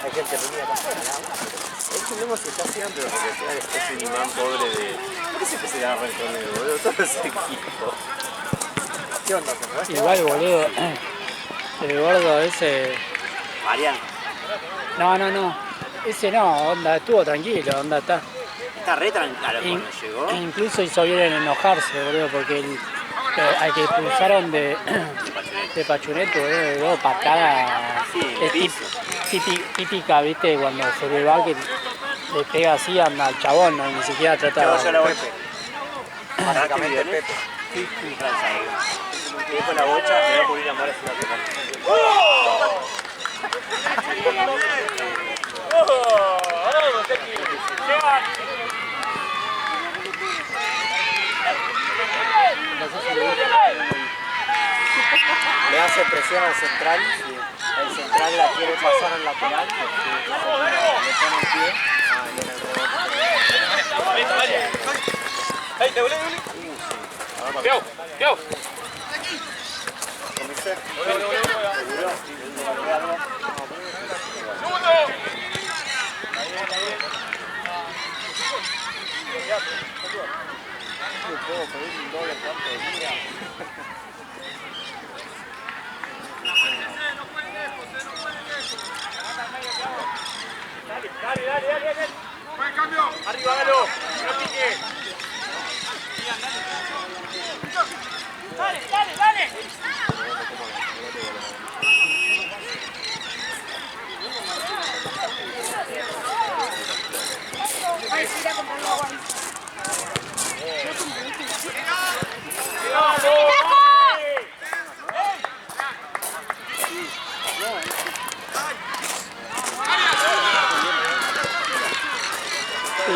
hay gente reunida acá afuera, nada más. Este loco se está haciendo porque es un imán pobre de... Parece que se agarra el torneo, boludo, todo ese equipo. ¿Qué onda, se fue? Igual, boludo, el gordo ese... Marian. No. Ese no, onda, estuvo tranquilo, onda, está. Está re tranquilo cuando llegó. Incluso hizo bien en enojarse, boludo, porque al que expulsaron de Pachuneto, boludo, luego patada. Sí, típica, viste, cuando se le va que le pega así al chabón, no, ni siquiera trataba. Yo la Pepe. Básicamente Pepe. Sí. Y con la bocha, me voy a cubrir la mora si la toca. Le hace presión al central, el central la quiere pasar al lateral, le pone el pie, viene el puedo pedir un doble cuarto de día. Dale. Buen cambio. Arriba, Galo. No pique. Dale. Sí,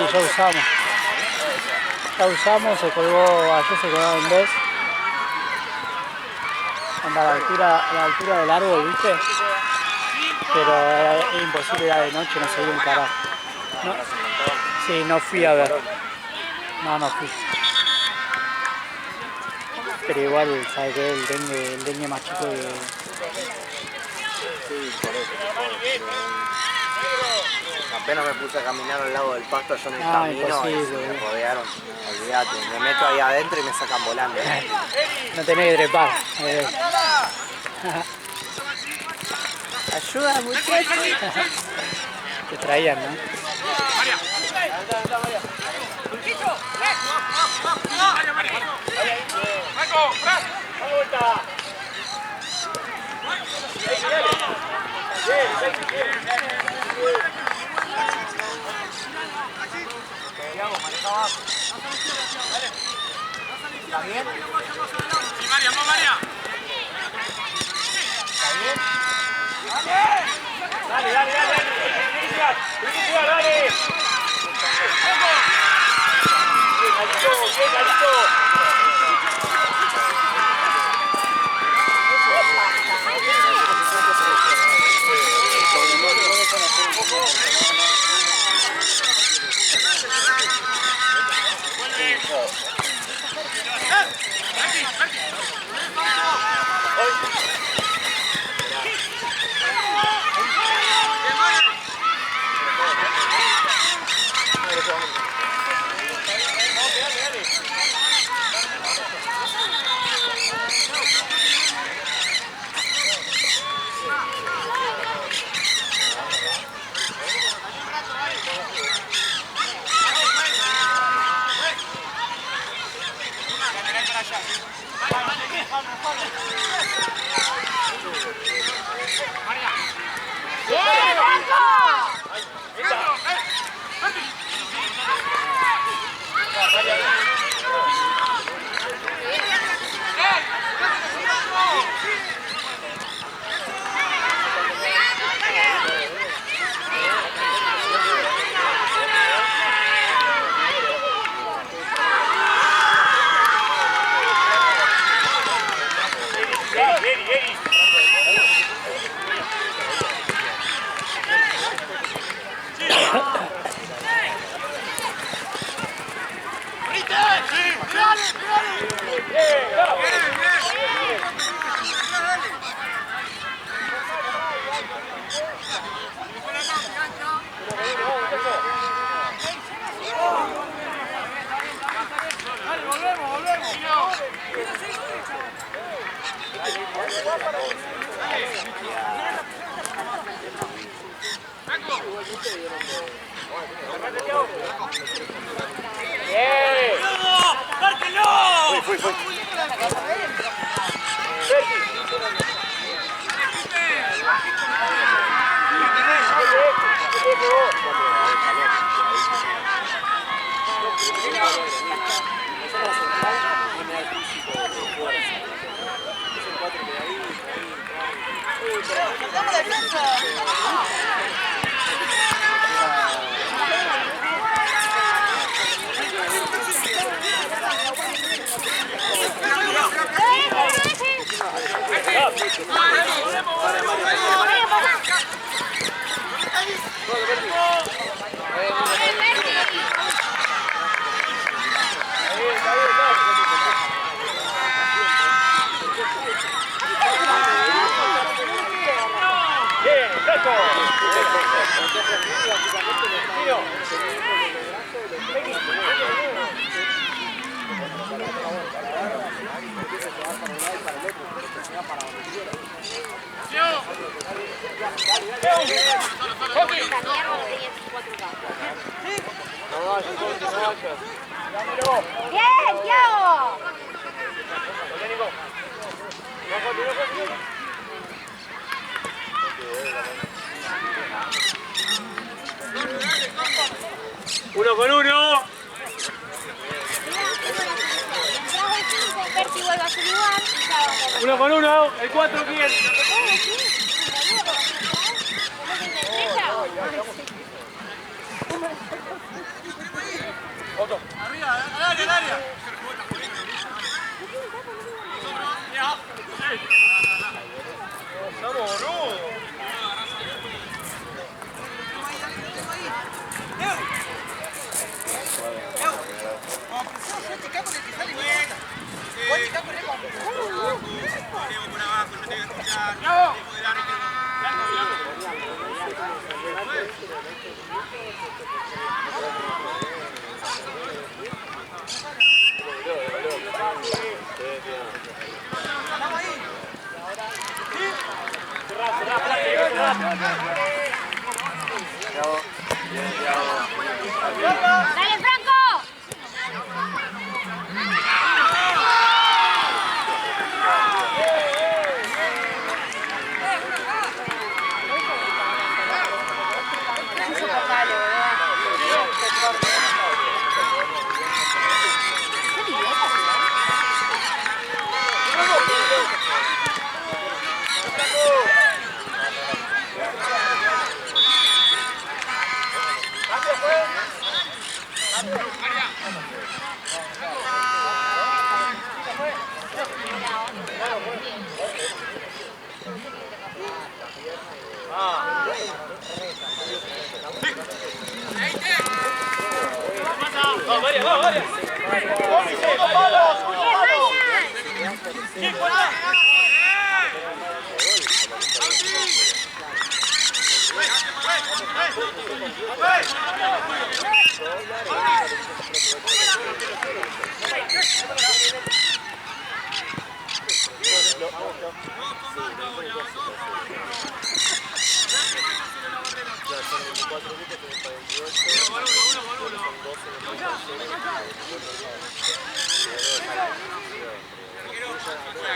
ya usamos, se colgó, ayer se colgaron dos. Anda a la altura del árbol, ¿viste? Pero es imposible, era de noche, no se veía un carajo. No, sí, no fui a ver. No fui. Pero igual, ¿sabes qué? El dengue más chico que... Sí, por eso. Apenas me puse a caminar al lado del pasto, yo en el camino y me rodearon. Olvídate, me meto ahí adentro y me sacan volando. No tenés que trepar. Ayuda, muchachos. Te traían, ¿no? ¿Está bien? Sí, María, vamos, María. ¿Está bien? Dale. Bien, Galito. Bien, Diego. Uno con uno. Berti vuelve a su lugar. Uno con uno. El 4 quién. Arriba, al área. Estamos boludo. ¡Dale, Franco!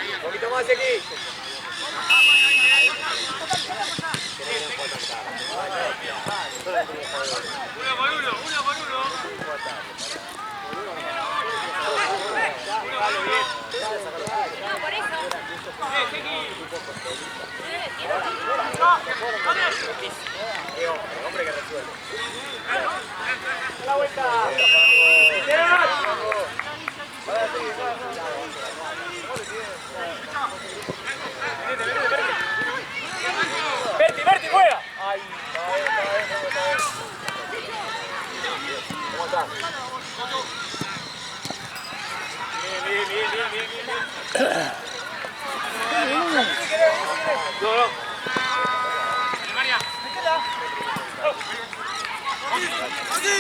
Un poquito más aquí. Uno por uno. No, por eso. Hombre que resuelve. La vuelta. Berti, juega. Ay, ¿Cómo estás? Bien. No. María. Sí.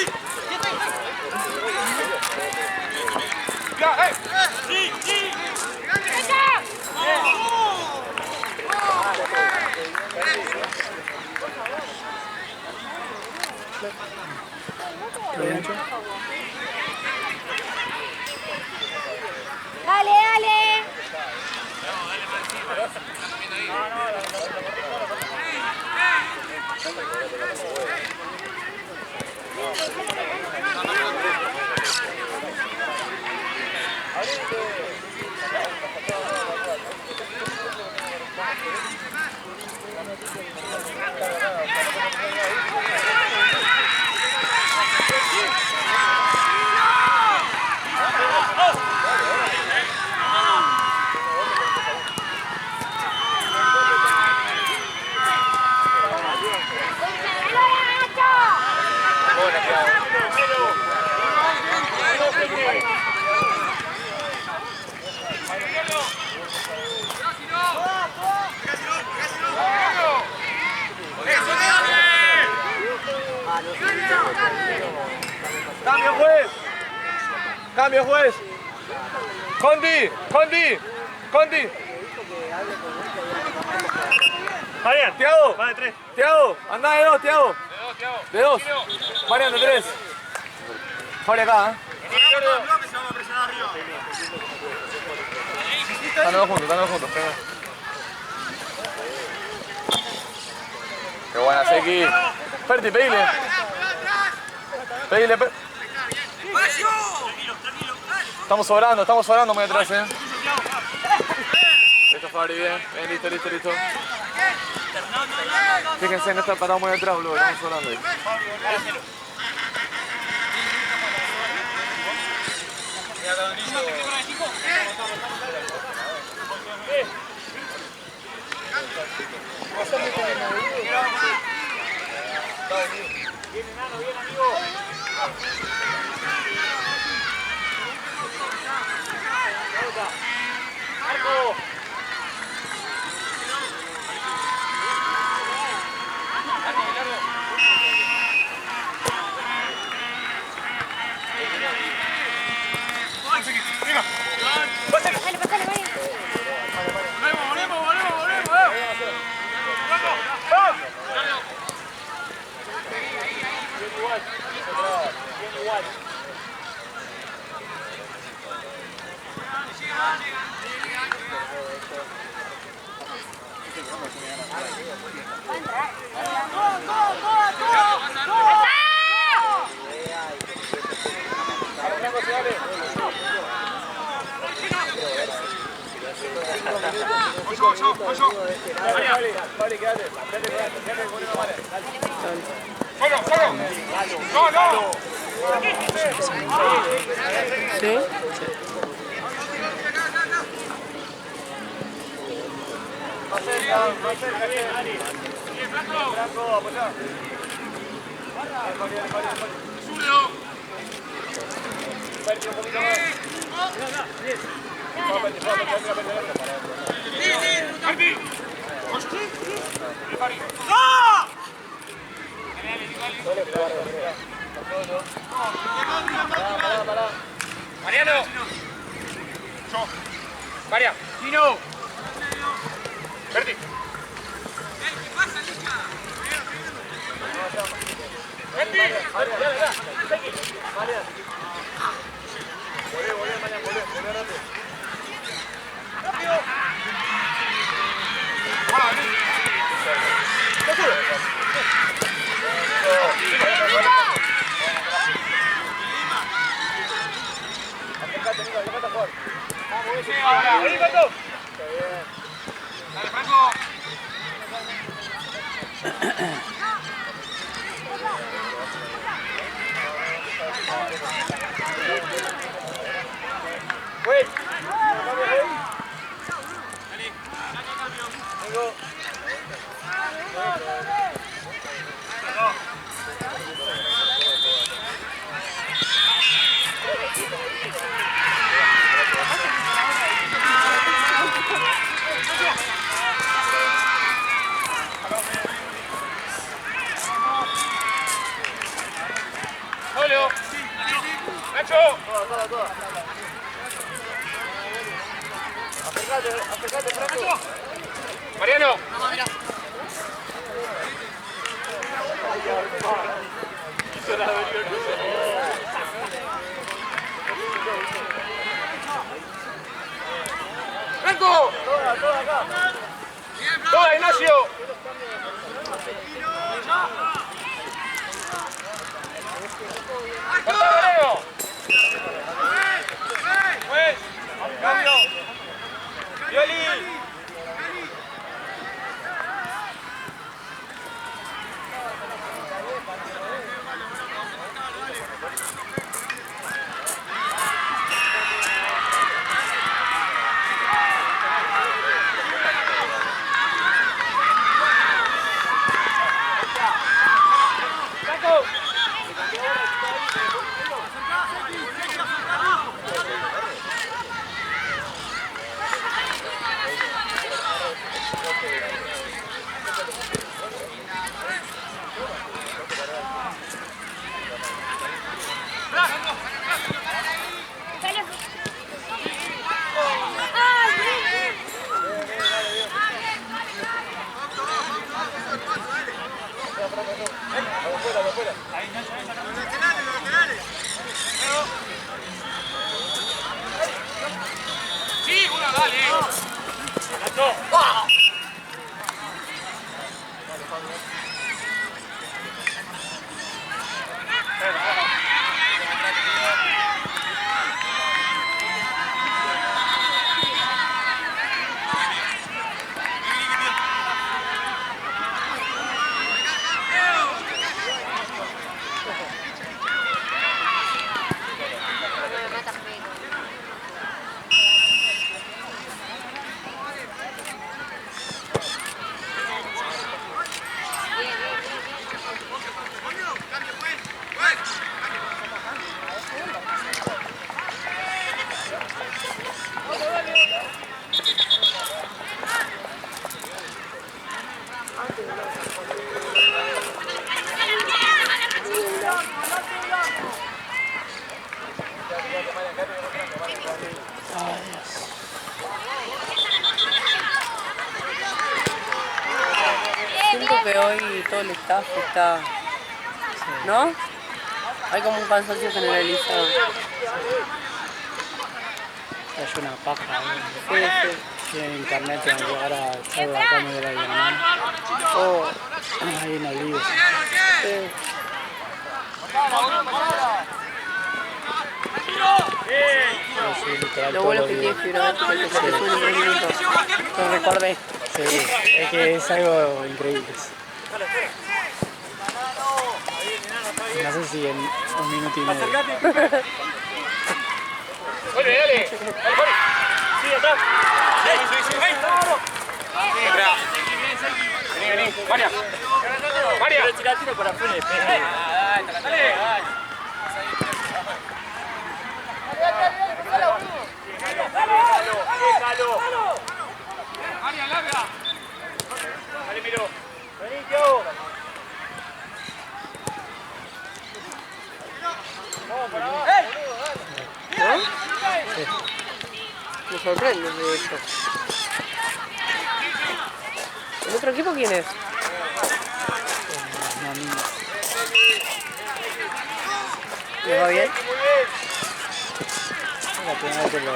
Cambio, juez. Cambio, juez. Conti. Marian, Tiago. Va de 3. Tiago, anda de 2, Tiago. De 2. Marian de 3. Jorge acá, Están los dos juntos. Qué buena, Seki. Ferti, pedile. Estamos sobrando muy atrás, Listo, Fabri, bien. Listo. Fíjense, no está parado muy atrás, boludo. Estamos sobrando ahí. Bien, enano, bien, amigo. Marco. Pasale, María. Igual. Va a entrar. ¡Go! Sí. Mariano. María. Tino. Berti. ¿Qué pasa, Licha? Berti. María. Volvé, María, volvé rápido. ¡Rápido! Acércate a jugar. Vamos, sí, ahora. ¡Vení, Pato! Dale, Franco. Güey. Julio. Nacho. Toda. Acércate, Franco. Mariano. Mira. Franco. Toda acá. Toda, Ignacio. Cambio. Violi. Siento que hoy todo el staff está, ¿no? Hay como un cansancio generalizado. Es una paja, ¿no? Sí, sí. Tienen internet, tengo que llegar a echar la cámara de la mano. Oh, Ahí en Olivos. sí. Sí, literal, Lo todos bueno los es que días. tienes fibra óptica y que se te sube en 3 minutos. Lo recordé. Sí, es que es algo increíble. No sé si en un minuto y medio. Vuelve, dale. Sí, atrás. Vení. María. María. Tira tiro para afuera. Dale. María, larga. Dale, miro. Vení, Tiago. Me sorprende de esto. ¿El otro equipo quién es? No, niño. ¿Le va bien? Es la primera vez que lo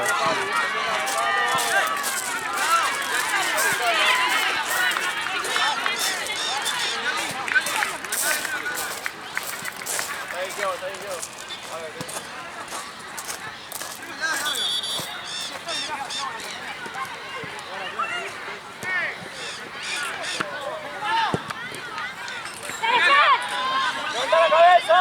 ¡Levanta la cabeza!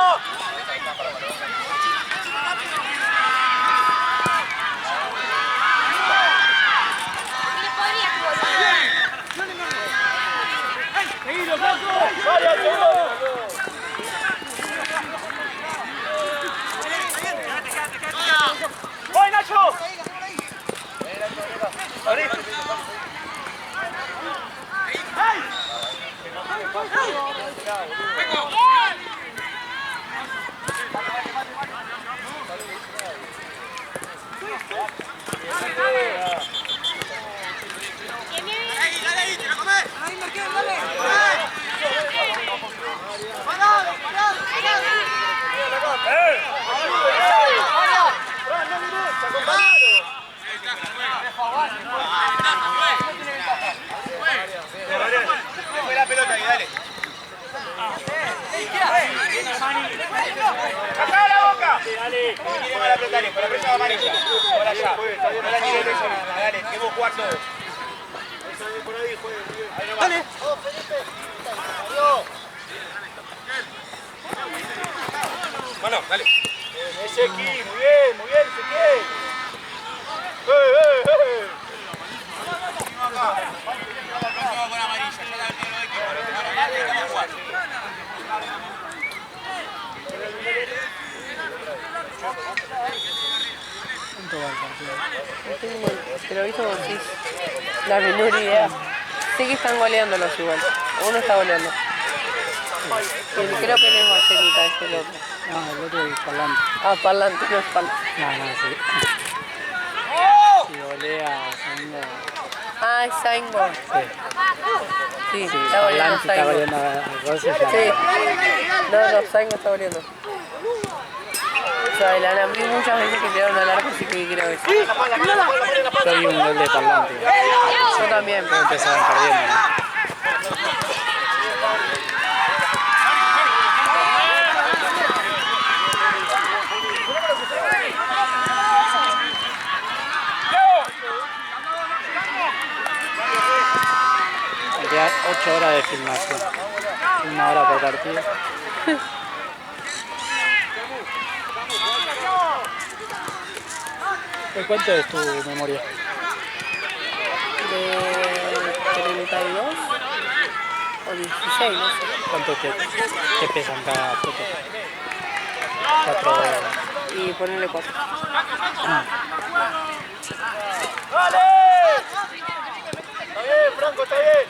Dale. Bueno, dale. Ezequiel, muy bien, Ezequiel. ¿Cuánto va el partido? No tengo, pero visto vos sí. La menor idea. Sé que están goleándolos igual. Uno está goleando. Creo que no es Marcelita, es el otro. No, el otro es Parlante. Ah, Parlante, no es Parlante. No, sí. Si golea Saingo. Ah, es Saingo. Sí. Sí, está goleando Parlante está Saingo. goleando a Rossi ya. Sí. No, Saingo está goleando. O sea, el Alambrí muchas veces que tiraron al arco, así que creo que sí. Yo vi un gol de Parlante. Yo también. Pero empezaron perdiendo, ¿no? Me quedan 8 horas de filmación. 1 hora por partido. ¿Cuánto es tu memoria? De 32 o 16, no sé. ¿Cuánto te pesan cada foto? 4 horas. Y ponerle 4. ¡Dale! Está bien, Franco, está bien.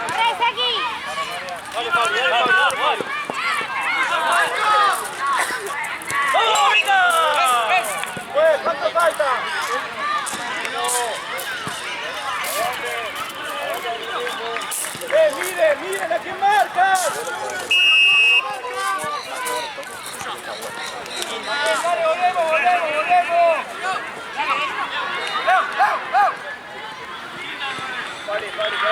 ¡Tres aquí! Dale, Fabi, dale, Fabi. ¿Cuánto falta? Miren a quién marca. Dale, volvemos. Vale, quédate,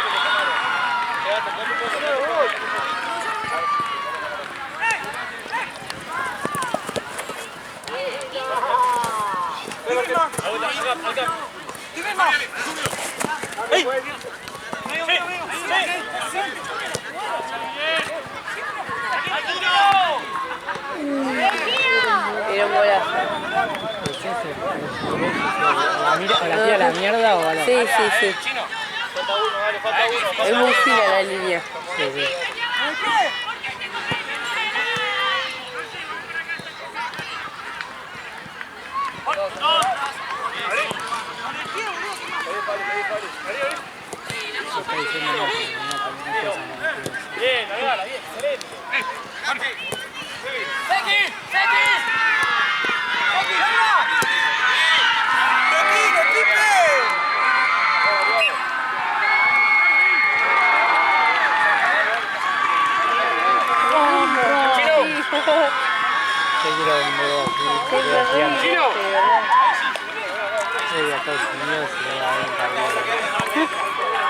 Era un golazo. ¿A la tira a la mierda o a la...? Sí. Es muy fina la línea. Sí. Bien, Agala, bien, excelente.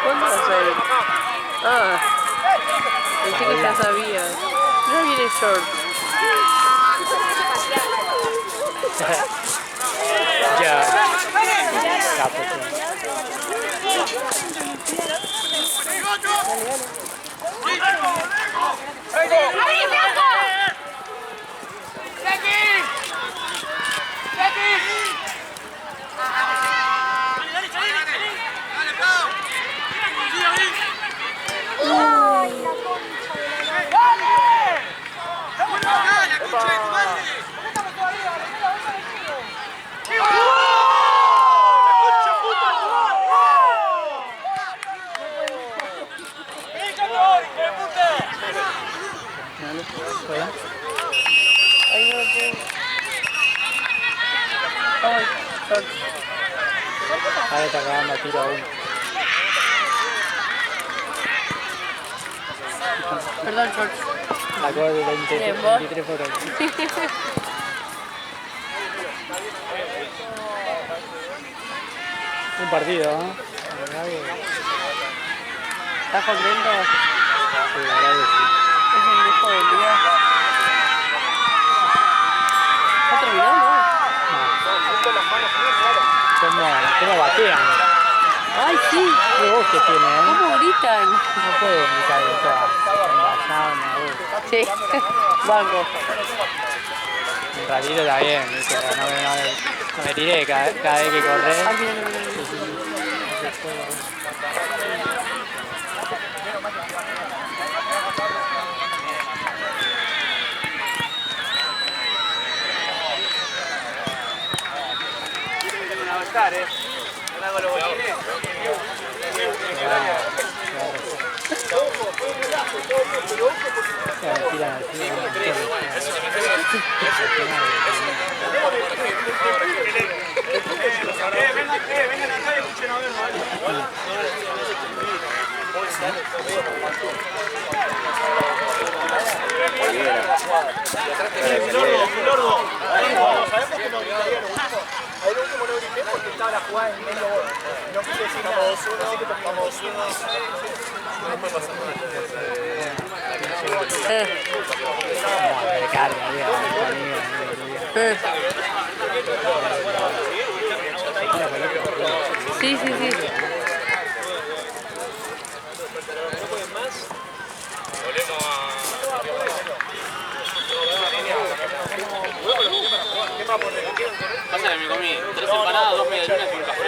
¿Cuántos hay? Ah, pensé que ya sabía. No viene short. Ya. Capo, Ahí no lo tengo. Ay, short. Ahora está acabando a tiro aún. Perdón, short. Acabo de Bien, ¿vos? 23 fotos. Un partido, ¿no? La verdad que... ¿Estás contento? Sí, la verdad que sí. Es el lujo del día. ¿Ya terminó, no? No. Con las manos, ¿Cómo batean? Ay, sí. Qué voz que tiene, ¿eh? ¿Cómo gritan? No puedo gritar de todas. Sí. Banco. Un ratito está bien, ¿viste? No me tiré cada vez que corré. Ay, mira, mira, mira. Sí, sí, sí. Pasa que me comí 3 empanadas, 2 medialunas y un café.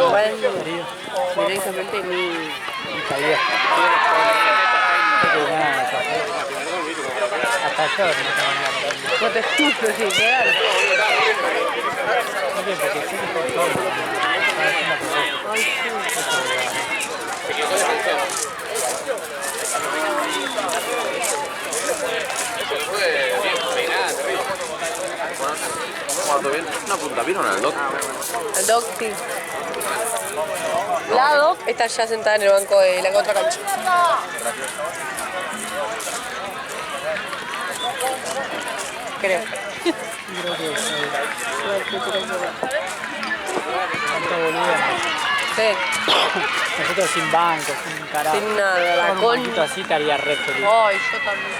Bueno, directamente mi... Hasta yo no tengo nada. No te escucho, sí, claro. No sé, porque sí que estoy solo. Ay, sí. Una punta, ¿vieron al doc? El Doc, sí. La Doc está ya sentada en el banco de la otra cancha. Creo. Creo que tanta boluda. Sí, Nosotros sin banco, sin carajo. sin nada, la Con un con... banquito así estaría re feliz. Ay, yo también.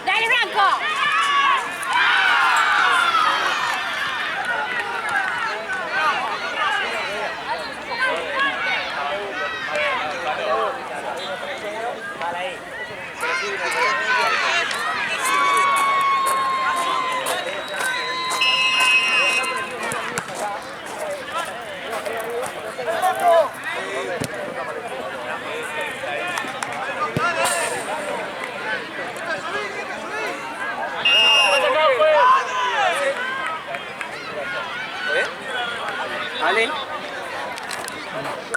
¡Dale, Franco! ¿Ale?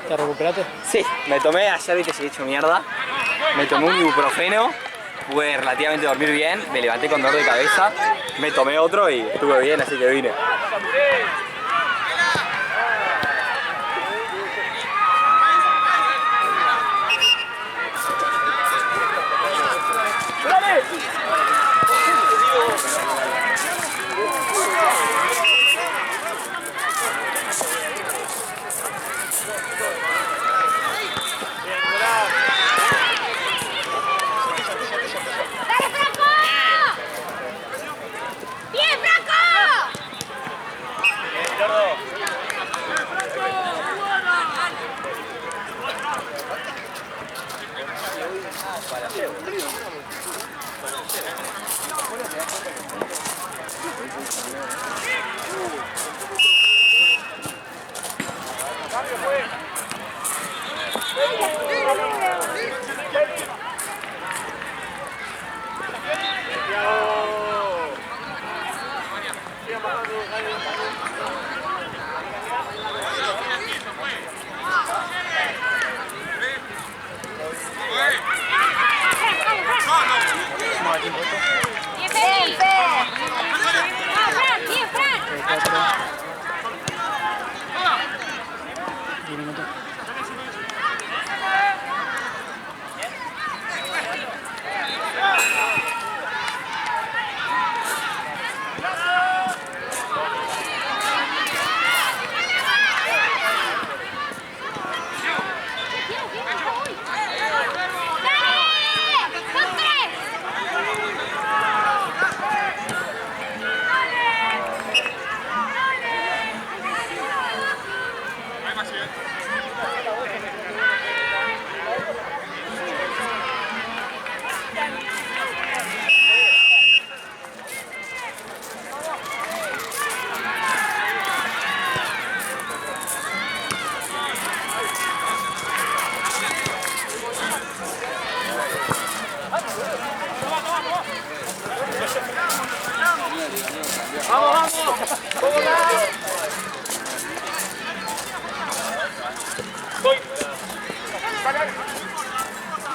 ¿Te recuperaste? Sí, me tomé ayer, viste, se he hecho mierda. Me tomé un ibuprofeno, pude relativamente dormir bien, me levanté con dolor de cabeza, me tomé otro y estuve bien, así que vine. ¡Dale, Franco! ¡Bien, Franco! ¡Bien, Feli! ¡Ah, Fran! ¡Bien, Fran! 10 minutos. ¡Dale! ¡Son tres!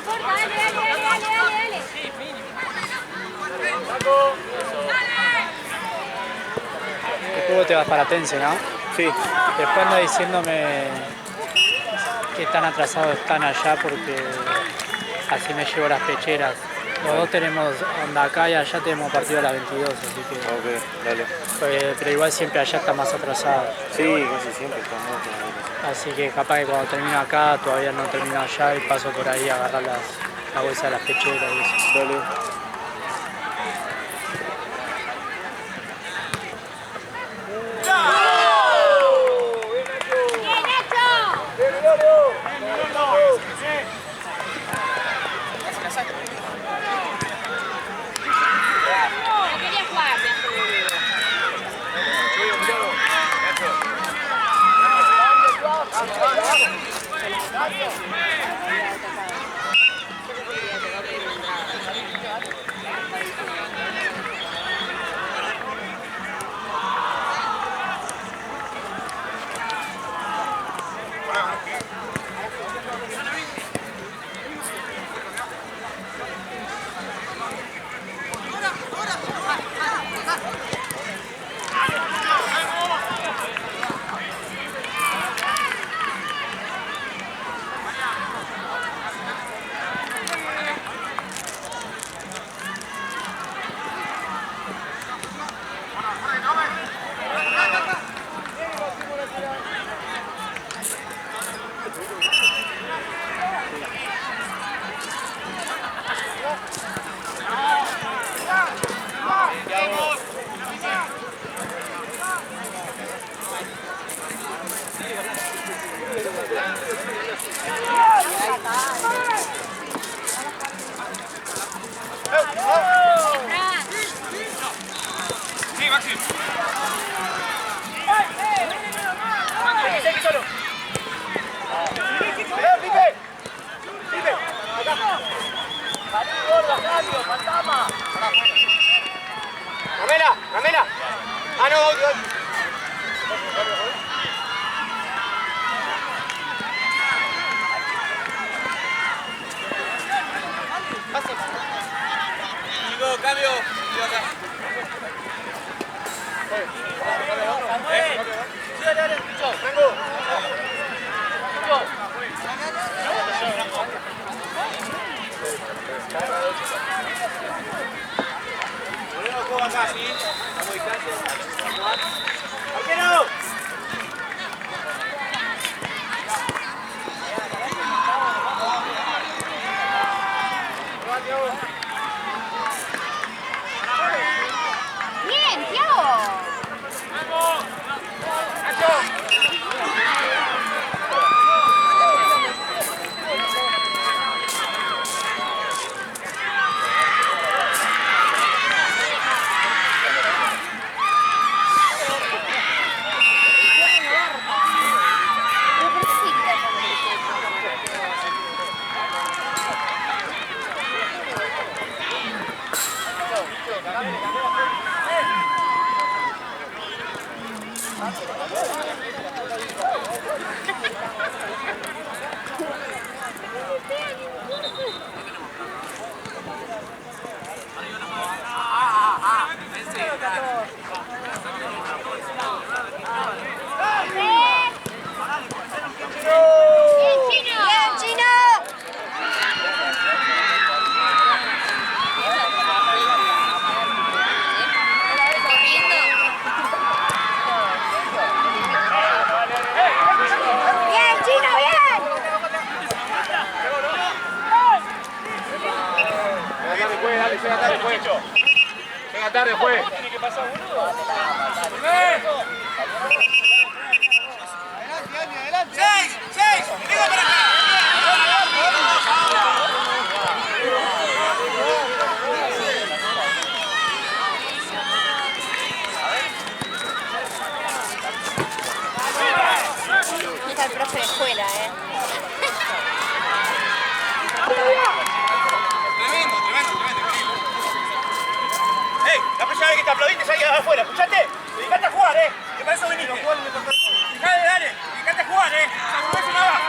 Corta, dale, dale, dale, dale, dale. Después te vas para Tense, ¿no? Sí. Después anda diciéndome que tan atrasados están allá porque así me llevo las pecheras. Los dos tenemos, onda acá y allá tenemos partido a las 22, así que... Ok, dale. Pero igual siempre allá está más atrasado. Sí, casi siempre estamos. Así que capaz que cuando termino acá todavía no termino allá y paso por ahí a agarrar la bolsa de las pecheras y eso. Dale. ¡Bien, Nacho! No quería jugar. Nico, cambio. Bien, Thiago. Llega tarde, juez. Está el profe de escuela, ¡Ey! La próxima vez que te aplaudiste salí afuera, ¿escuchaste? Dedicate a jugar, que para eso viniste. Dale, dale, dedicate a jugar, no es nada.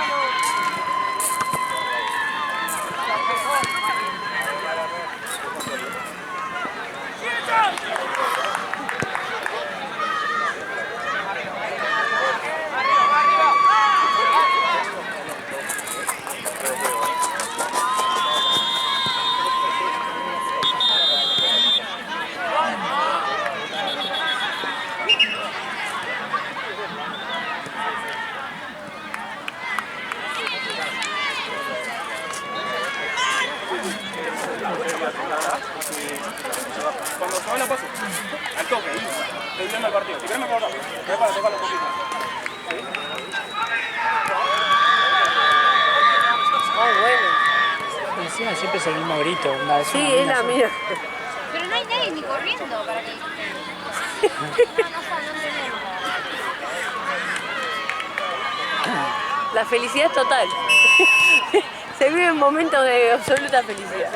Cuando se va la paso, al toque, ahí, estoy viendo el partido. Si querés me puedo dar, prepárate, un poquito. Y encima siempre es el mismo grito. Una vez Sí, una es mina la sola. mía. Pero no hay nadie ni corriendo para que... No La felicidad es total. Se viven momentos de absoluta felicidad.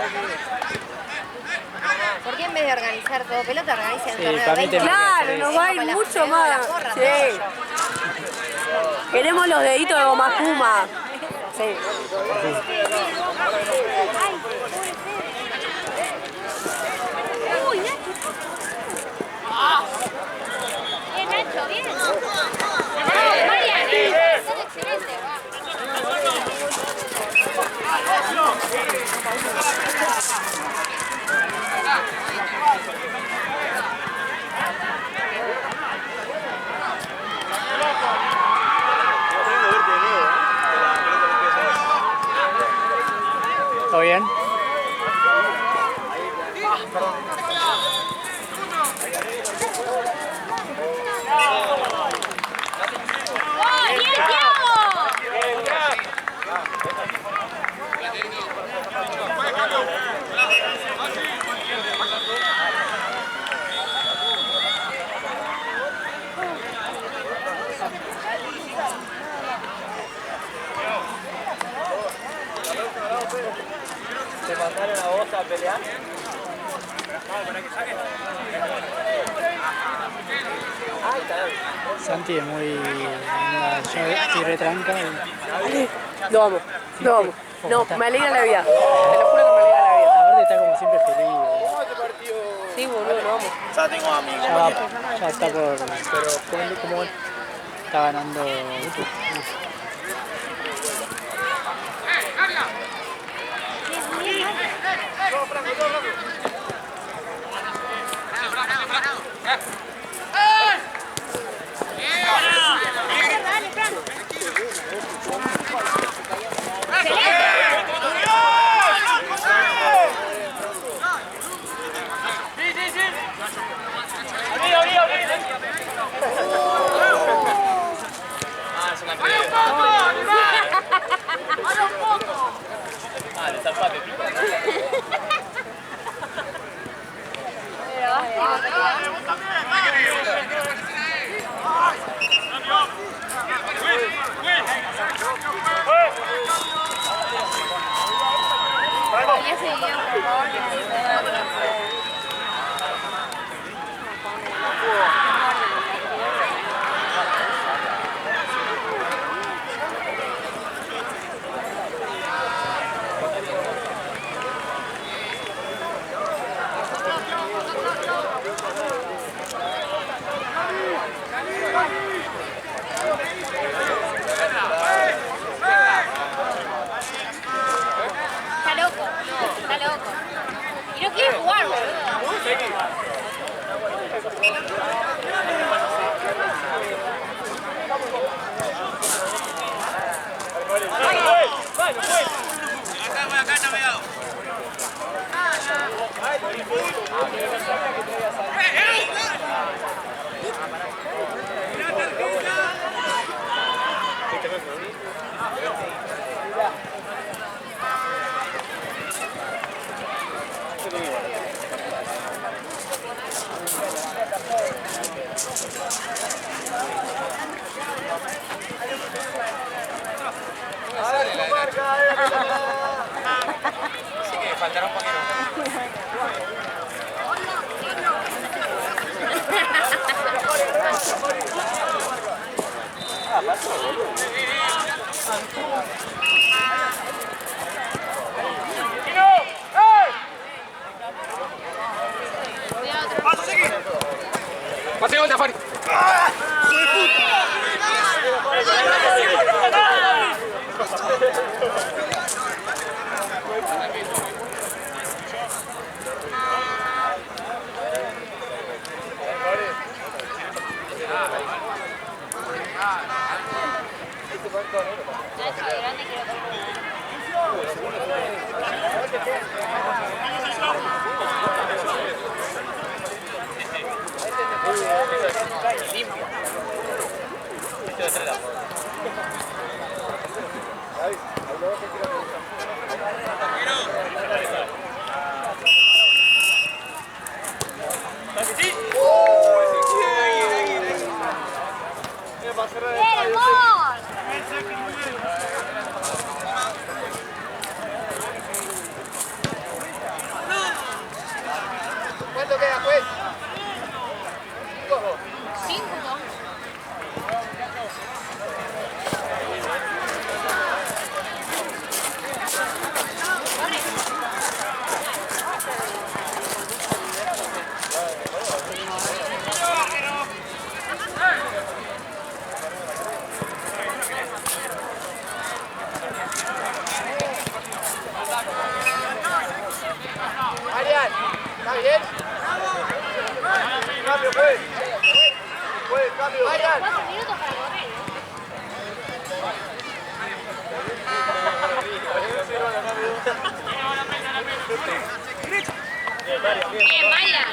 ¿Por qué en vez de organizar todo pelota organizan Sí, torneo para mí 20? te- Claro, nos va a ir mucho más. Sí. Queremos los deditos de goma espuma. Sí. Uy, Nacho. Nacho, bien. Marian, son excelentes. ¿Todo bien? ¡Oh, bien, Thiago! ¿Te mandaron a vos a pelear? Santi es muy... yo estoy retranca y... Lo amo, lo amo. No, me alegra la vida. Te lo juro que me alegra la vida. Aparte está como siempre feliz. Sí, boludo, lo amo. Ya está por... Pero ¿cómo está ganando? Está loco. Y no quiere jugar, boludo. Así que faltará un poquito. Paseo de afuera. ¿Cuánto queda, juez? 5. Marian, ¿está bien? Cambio, juez. Juez, cambio. Marian. 4 minutos para correr. Bien, Marian.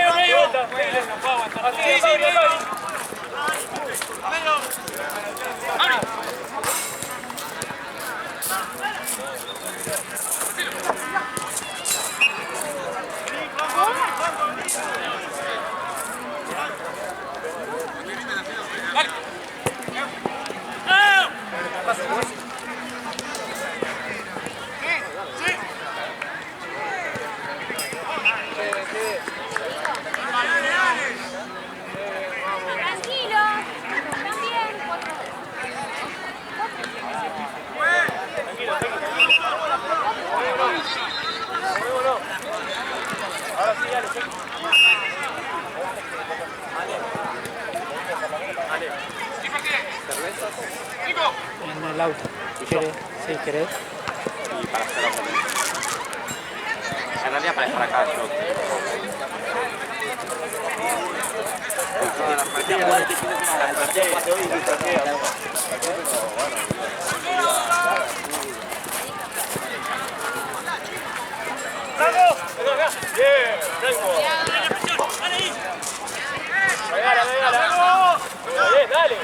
Medio. Así, Si querés. Y para hacer la comida. En realidad para estar acá, yo. ¡Bravo! ¡Bien! ¡Bravo! ¡Pegala, pegala! ¡Bien, dale!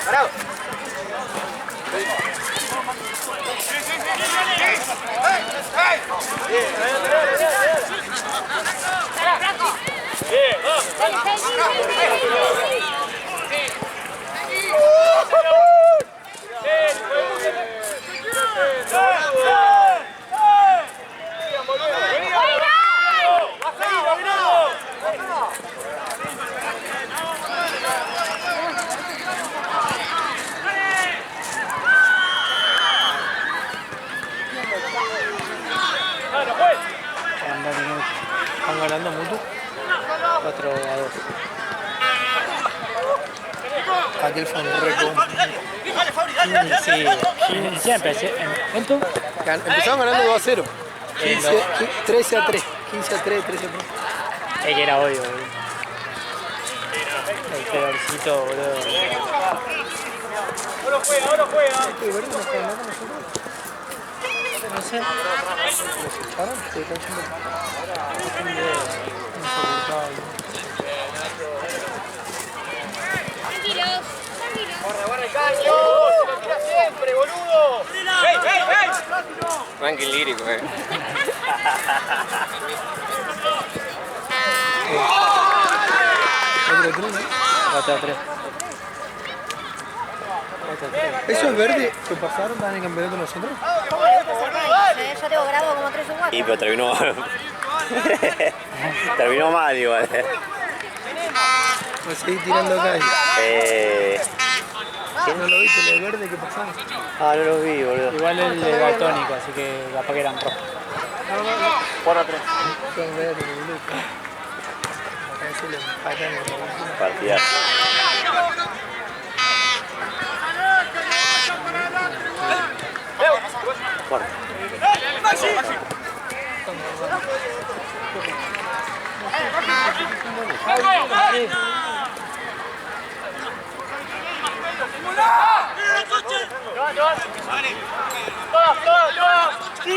Parado. Quedan 2 minutos. Están ganando mucho. 4-2. Aquel fue un récord. Sí, siempre. ¿Esto? Empezaron ganando 2-0. 13-3. 15-3, 13-3. Es que era obvio, boludo. El peorcito, boludo. Ahora juega. No sé. Tranquilos. Guarda el caño. Se lo tira siempre, boludo. ¡Ey! Ranking lírico, Otro 3. ¿Esos verdes que pasaron están en campeonato nosotros? Yo tengo grado como 3 o 4. Y pero terminó mal igual. Voy a seguir tirando acá. ¿No lo viste, el verde que pasaron? No lo vi, boludo. Igual el de daltónico, así que capaz que eran rojos. 4-3. Son verdes, boludo. Acá se le empatan. Partidazo. Todas. Sí.